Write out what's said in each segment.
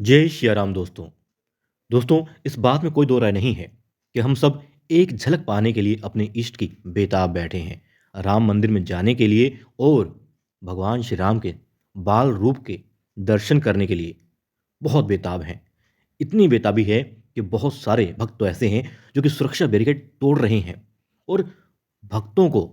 जय श्री राम दोस्तों। दोस्तों, इस बात में कोई दो राय नहीं है कि हम सब एक झलक पाने के लिए अपने इष्ट की बेताब बैठे हैं। राम मंदिर में जाने के लिए और भगवान श्री राम के बाल रूप के दर्शन करने के लिए बहुत बेताब हैं। इतनी बेताबी है कि बहुत सारे भक्त तो ऐसे हैं जो कि सुरक्षा बैरिकेड तोड़ रहे हैं और भक्तों को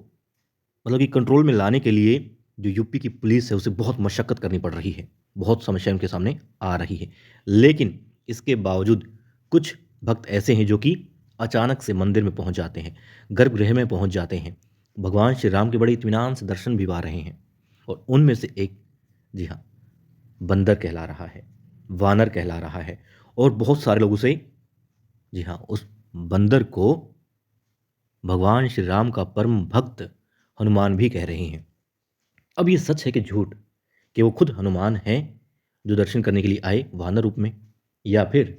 मतलब कि कंट्रोल में लाने के लिए जो यूपी की पुलिस है उसे बहुत मशक्कत करनी पड़ रही है, बहुत समस्या उनके सामने आ रही है। लेकिन इसके बावजूद कुछ भक्त ऐसे हैं जो कि अचानक से मंदिर में पहुंच जाते हैं, गर्भगृह में पहुंच जाते हैं, भगवान श्री राम के बड़े इत्मीनान से दर्शन भी पा रहे हैं। और उनमें से एक, जी हाँ, बंदर कहला रहा है, वानर कहला रहा है। और बहुत सारे लोग उसे, जी हाँ, उस बंदर को भगवान श्री राम का परम भक्त हनुमान भी कह रहे हैं। अब ये सच है कि झूठ कि वो खुद हनुमान हैं जो दर्शन करने के लिए आए वानर रूप में, या फिर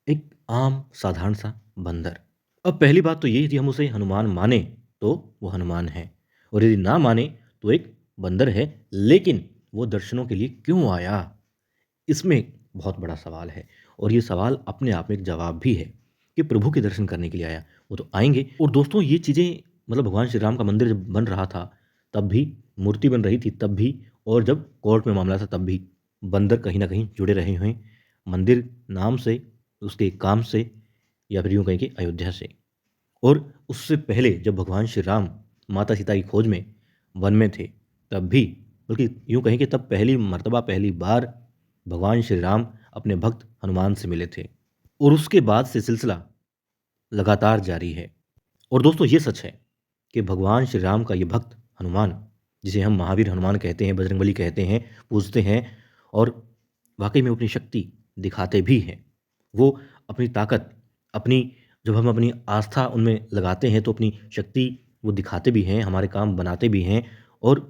एक आम साधारण सा बंदर। अब पहली बात तो ये यदि हम उसे हनुमान माने तो वो हनुमान है, और यदि ना माने तो एक बंदर है। लेकिन वो दर्शनों के लिए क्यों आया, इसमें बहुत बड़ा सवाल है। और ये सवाल अपने आप में एक जवाब भी है कि प्रभु के दर्शन करने के लिए आया, वो तो आएंगे। और दोस्तों, ये चीज़ें मतलब भगवान श्री राम का मंदिर जब बन रहा था तब भी, मूर्ति बन रही थी तब भी, और जब कोर्ट में मामला था तब भी बंदर कहीं ना कहीं जुड़े रहे हैं मंदिर नाम से, उसके काम से, या फिर यूँ कहें कि अयोध्या से। और उससे पहले जब भगवान श्री राम माता सीता की खोज में वन में थे तब भी, बल्कि यूँ कहें कि तब पहली मर्तबा, पहली बार भगवान श्री राम अपने भक्त हनुमान से मिले थे। और उसके बाद से सिलसिला लगातार जारी है। और दोस्तों, ये सच है कि भगवान श्री राम का ये भक्त हनुमान, जिसे हम महावीर हनुमान कहते हैं, बजरंगबली कहते हैं, पूजते हैं, और वाकई में अपनी शक्ति दिखाते भी हैं। वो अपनी ताकत, अपनी, जब हम अपनी आस्था उनमें लगाते हैं तो अपनी शक्ति वो दिखाते भी हैं, हमारे काम बनाते भी हैं। और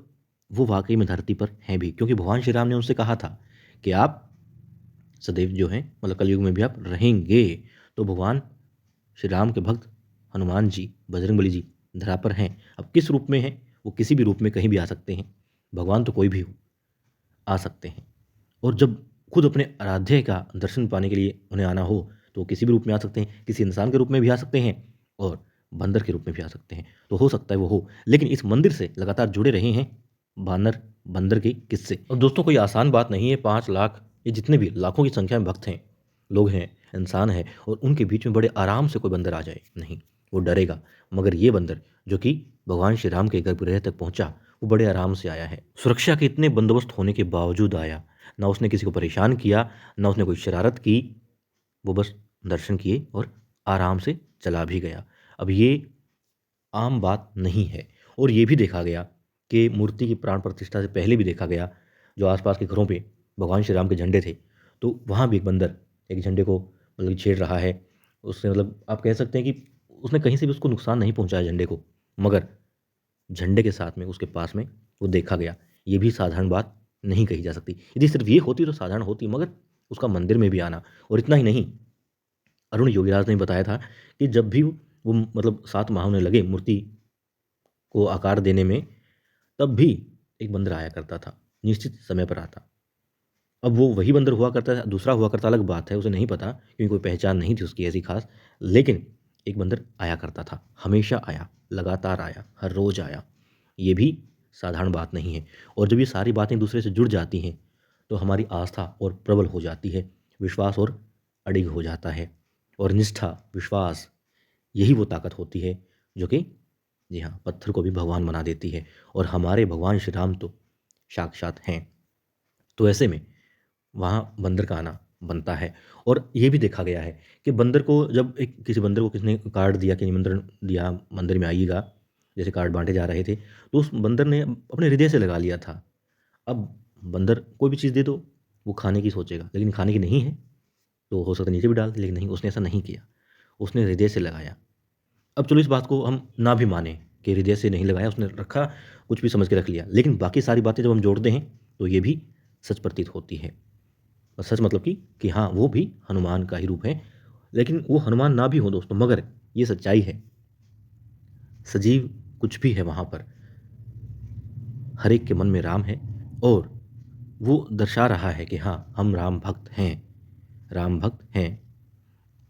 वो वाकई में धरती पर हैं भी, क्योंकि भगवान श्री राम ने उनसे कहा था कि आप सदैव जो हैं, मतलब कलयुग में भी आप रहेंगे। तो भगवान श्री राम के भक्त हनुमान जी, बजरंगबली जी धरा पर हैं। अब किस रूप में हैं, वो किसी भी रूप में कहीं भी आ सकते हैं, भगवान तो कोई भी हो, आ सकते हैं। और जब खुद अपने आराध्य का दर्शन पाने के लिए उन्हें आना हो तो वो किसी भी रूप में आ सकते हैं, किसी इंसान के रूप में भी आ सकते हैं और बंदर के रूप में भी आ सकते हैं। तो हो सकता है वो हो, लेकिन इस मंदिर से लगातार जुड़े रहे हैं बानर, बंदर के किस्से। और दोस्तों, कोई आसान बात नहीं है। 5 लाख, ये जितने भी लाखों की संख्या में भक्त हैं, लोग हैं, इंसान है, और उनके बीच में बड़े आराम से कोई बंदर आ जाए, नहीं, वो डरेगा। मगर ये बंदर जो कि भगवान श्री राम के गर्भगृह तक पहुंचा, वो बड़े आराम से आया है। सुरक्षा के इतने बंदोबस्त होने के बावजूद आया। ना उसने किसी को परेशान किया, ना उसने कोई शरारत की, वो बस दर्शन किए और आराम से चला भी गया। अब ये आम बात नहीं है। और ये भी देखा गया कि मूर्ति की प्राण प्रतिष्ठा से पहले भी देखा गया, जो आसपास के घरों पे भगवान श्री राम के झंडे थे, तो वहाँ भी एक बंदर एक झंडे को मतलब कि छेड़ रहा है। उससे मतलब आप कह सकते हैं कि उसने कहीं से भी उसको नुकसान नहीं पहुंचाया झंडे को, मगर झंडे के साथ में उसके पास में वो देखा गया। ये भी साधारण बात नहीं कही जा सकती। यदि सिर्फ ये होती तो साधारण होती, मगर उसका मंदिर में भी आना। और इतना ही नहीं, अरुण योगीराज ने बताया था कि जब भी वो मतलब 7 माह उन्हें लगे मूर्ति को आकार देने में, तब भी एक बंदर आया करता था, निश्चित समय पर आता। अब वो वही बंदर हुआ करता था, दूसरा हुआ करता अलग बात है, उसे नहीं पता क्योंकि कोई पहचान नहीं थी उसकी ऐसी खास। लेकिन एक बंदर आया करता था, हमेशा आया, लगातार आया, हर रोज आया। ये भी साधारण बात नहीं है। और जब ये सारी बातें दूसरे से जुड़ जाती हैं तो हमारी आस्था और प्रबल हो जाती है, विश्वास और अडिग हो जाता है। और निष्ठा, विश्वास, यही वो ताकत होती है जो कि, जी हाँ, पत्थर को भी भगवान बना देती है। और हमारे भगवान श्री राम तो साक्षात हैं। तो ऐसे में वहाँ बंदर का आना बनता है। और ये भी देखा गया है कि बंदर को, जब एक किसी बंदर को किसी ने कार्ड दिया कि निमंत्रण दिया मंदिर में आइएगा, जैसे कार्ड बांटे जा रहे थे, तो उस बंदर ने अपने हृदय से लगा लिया था। अब बंदर कोई भी चीज़ दे दो वो खाने की सोचेगा, लेकिन खाने की नहीं है तो हो सकता है नीचे भी डाल दे, लेकिन नहीं, उसने ऐसा नहीं किया, उसने हृदय से लगाया। अब चलो इस बात को हम ना भी माने कि हृदय से नहीं लगाया, उसने रखा, कुछ भी समझ के रख लिया, लेकिन बाकी सारी बातें जब हम जोड़ते हैं तो ये भी सच प्रतीत होती है। और सच मतलब कि हाँ, वो भी हनुमान का ही रूप है। लेकिन वो हनुमान ना भी हो दोस्तों, मगर ये सच्चाई है, सजीव कुछ भी है वहाँ पर, हर एक के मन में राम है। और वो दर्शा रहा है कि हाँ, हम राम भक्त हैं, राम भक्त हैं।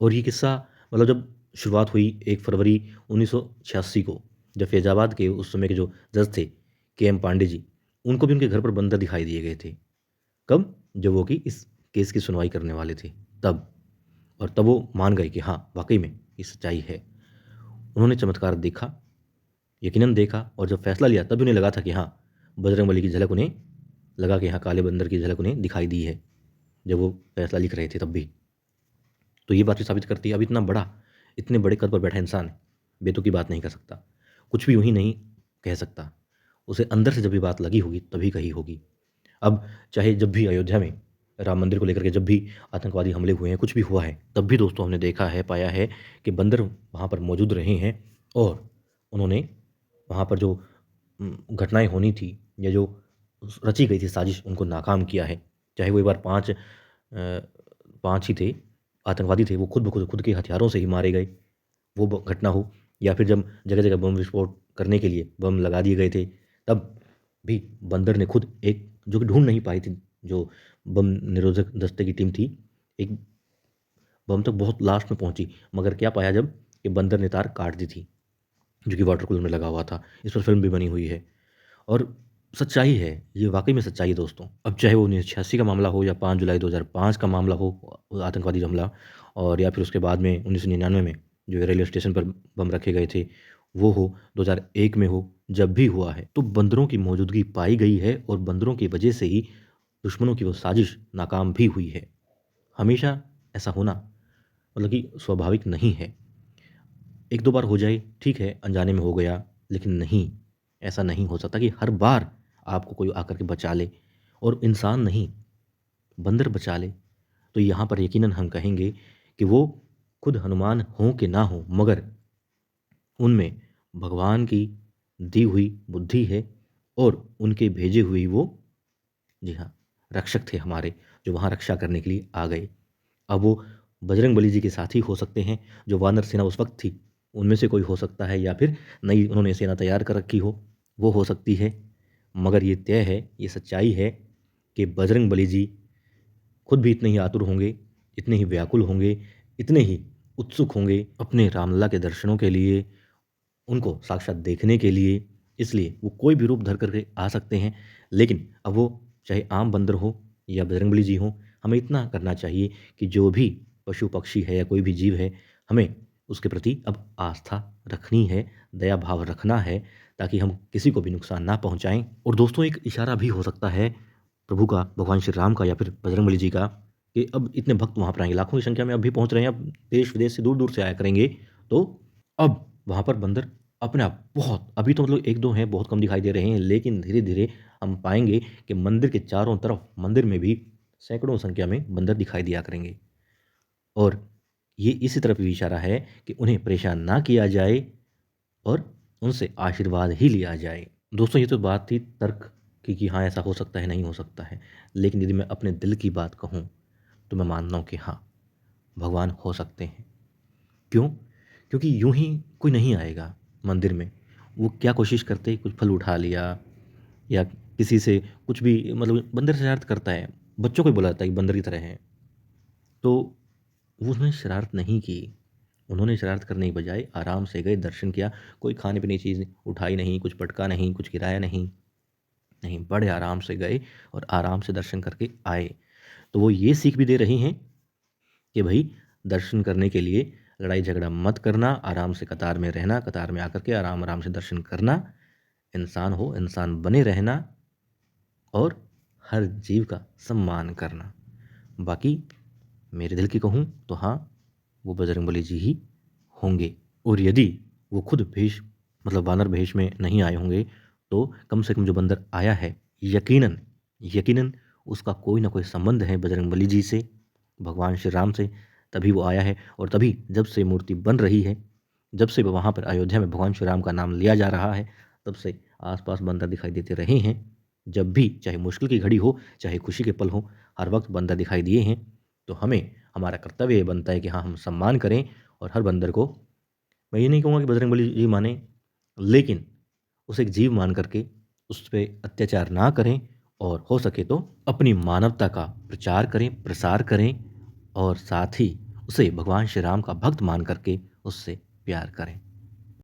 और ये किस्सा मतलब जब शुरुआत हुई 1 फरवरी 1986 को, जब फैज़ाबाद के उस समय के जो जज थे, के.एम. पांडे जी, उनको भी उनके घर पर बंदर दिखाई दिए गए थे। कब? जब वो कि इस केस की सुनवाई करने वाले थे, तब। और तब वो मान गए कि हाँ, वाक़ई में ये सच्चाई है। उन्होंने चमत्कार देखा, यकीनन देखा, और जब फैसला लिया तब भी उन्हें लगा था कि हाँ, बजरंगबली की झलक उन्हें लगा कि हाँ, काले बंदर की झलक उन्हें दिखाई दी है, जब वो फैसला लिख रहे थे तब भी। तो ये बात भी साबित करती है, अब इतना बड़ा, इतने बड़े कद पर बैठा इंसान बेतुकी बात नहीं कर सकता, कुछ भी यूँ ही नहीं कह सकता। उसे अंदर से जब भी बात लगी होगी तभी कही होगी। अब चाहे जब भी अयोध्या में राम मंदिर को लेकर के जब भी आतंकवादी हमले हुए हैं, कुछ भी हुआ है, तब भी दोस्तों हमने देखा है, पाया है कि बंदर वहाँ पर मौजूद रहे हैं और उन्होंने वहाँ पर जो घटनाएँ होनी थी या जो रची गई थी साजिश, उनको नाकाम किया है। चाहे वो एक बार 5 ही थे, आतंकवादी थे, वो खुद ब खुद के हथियारों से ही मारे गए, वो घटना हो, या फिर जब जगह-जगह बम विस्फोट करने के लिए बम लगा दिए गए थे, तब भी बंदर ने खुद एक, जो कि ढूँढ नहीं पाई थी, जो बम निरोधक दस्ते की टीम थी, एक बम तक बहुत लास्ट में पहुँची, मगर क्या पाया जब कि बंदर ने तार काट दी थी, जो कि वाटर कूलर में लगा हुआ था। इस पर फ़िल्म भी बनी हुई है और सच्चाई है, ये वाक़ई में सच्चाई है दोस्तों। अब चाहे वो 1986 का मामला हो या 5 जुलाई 2005 का मामला हो, आतंकवादी हमला, और या फिर उसके बाद में 1999 में जो रेलवे स्टेशन पर बम रखे गए थे, वो हो, 2001 में हो, जब भी हुआ है, तो बंदरों की मौजूदगी पाई गई है और बंदरों की वजह से ही दुश्मनों की वो साजिश नाकाम भी हुई है। हमेशा ऐसा होना मतलब कि स्वाभाविक नहीं है। 1-2 बार हो जाए, ठीक है, अनजाने में हो गया, लेकिन नहीं, ऐसा नहीं हो सकता कि हर बार आपको कोई आकर के बचा ले, और इंसान नहीं, बंदर बचा ले। तो यहाँ पर यकीनन हम कहेंगे कि वो खुद हनुमान हों कि ना हों, मगर उनमें भगवान की दी हुई बुद्धि है और उनके भेजे हुए ही वो, जी हाँ, रक्षक थे हमारे, जो वहाँ रक्षा करने के लिए आ गए। अब वो बजरंगबली जी के साथी हो सकते हैं, जो वानर सेना उस वक़्त थी, उनमें से कोई हो सकता है, या फिर नई उन्होंने सेना तैयार कर रखी हो, वो हो सकती है। मगर ये तय है, ये सच्चाई है कि बजरंगबली जी खुद भी इतने ही आतुर होंगे, इतने ही व्याकुल होंगे, इतने ही उत्सुक होंगे अपने रामलला के दर्शनों के लिए, उनको साक्षात देखने के लिए, इसलिए वो कोई भी रूप धर कर के आ सकते हैं। लेकिन अब वो चाहे आम बंदर हो या बजरंगबली जी हों, हमें इतना करना चाहिए कि जो भी पशु-पक्षी है या कोई भी जीव है, हमें उसके प्रति अब आस्था रखनी है, दया भाव रखना है, ताकि हम किसी को भी नुकसान ना पहुँचाएँ। और दोस्तों, एक इशारा भी हो सकता है प्रभु का, भगवान श्री राम का या फिर बजरंगबली जी का, कि अब इतने भक्त वहाँ पर आएँगे, लाखों की संख्या में अब भी पहुँच रहे हैं, अब देश-विदेश से दूर-दूर से आया करेंगे, तो अब वहाँ पर बंदर अपने आप बहुत, अभी तो मतलब 1-2 हैं, बहुत कम दिखाई दे रहे हैं, लेकिन धीरे-धीरे हम पाएँगे कि मंदिर के चारों तरफ, मंदिर में भी सैकड़ों संख्या में बंदर दिखाई दिया करेंगे। और ये इसी तरफ भी इशारा है कि उन्हें परेशान ना किया जाए और उनसे आशीर्वाद ही लिया जाए। दोस्तों, ये तो बात थी तर्क की कि हाँ, ऐसा हो सकता है, नहीं हो सकता है। लेकिन यदि मैं अपने दिल की बात कहूँ, तो मैं मानता हूँ कि हाँ, भगवान हो सकते हैं। क्यों? क्योंकि यूँ ही कोई नहीं आएगा मंदिर में। वो क्या कोशिश करते, कुछ फल उठा लिया या किसी से कुछ भी, मतलब बंदर शरारत करता है, बच्चों को ही बुलाता है कि बंदर की तरह हैं। तो वो उसने शरारत नहीं की। उन्होंने शरारत करने की बजाय आराम से गए, दर्शन किया, कोई खाने-पीने की चीज़ उठाई नहीं, कुछ पटका नहीं, कुछ गिराया नहीं। नहीं, बड़े आराम से गए और आराम से दर्शन करके आए। तो वो ये सीख भी दे रही हैं कि भई दर्शन करने के लिए लड़ाई झगड़ा मत करना, आराम से कतार में रहना, कतार में आकर के आराम-आराम से दर्शन करना, इंसान हो, इंसान बने रहना और हर जीव का सम्मान करना। बाकी मेरे दिल की कहूँ तो हाँ, वो बजरंगबली जी ही होंगे। और यदि वो खुद मतलब वानर भेष में नहीं आए होंगे, तो कम से कम जो बंदर आया है, यकीनन, यकीनन उसका कोई न कोई संबंध है बजरंगबली जी से, भगवान श्री राम से, तभी वो आया है। और तभी जब से मूर्ति बन रही है, जब से वहाँ पर अयोध्या में भगवान श्री राम का नाम लिया जा रहा है, तब से आस-पास बंदर दिखाई देते रहे हैं। जब भी चाहे मुश्किल की घड़ी हो, चाहे खुशी के पल हों, हर वक़्त बंदर दिखाई दिए हैं। तो हमें, हमारा कर्तव्य ये बनता है कि हाँ, हम सम्मान करें और हर बंदर को, मैं ये नहीं कहूँगा कि बजरंगबली जी मानें, लेकिन उसे एक जीव मान करके उस पे अत्याचार ना करें और हो सके तो अपनी मानवता का प्रचार करें, प्रसार करें और साथ ही उसे भगवान श्री राम का भक्त मान करके उससे प्यार करें।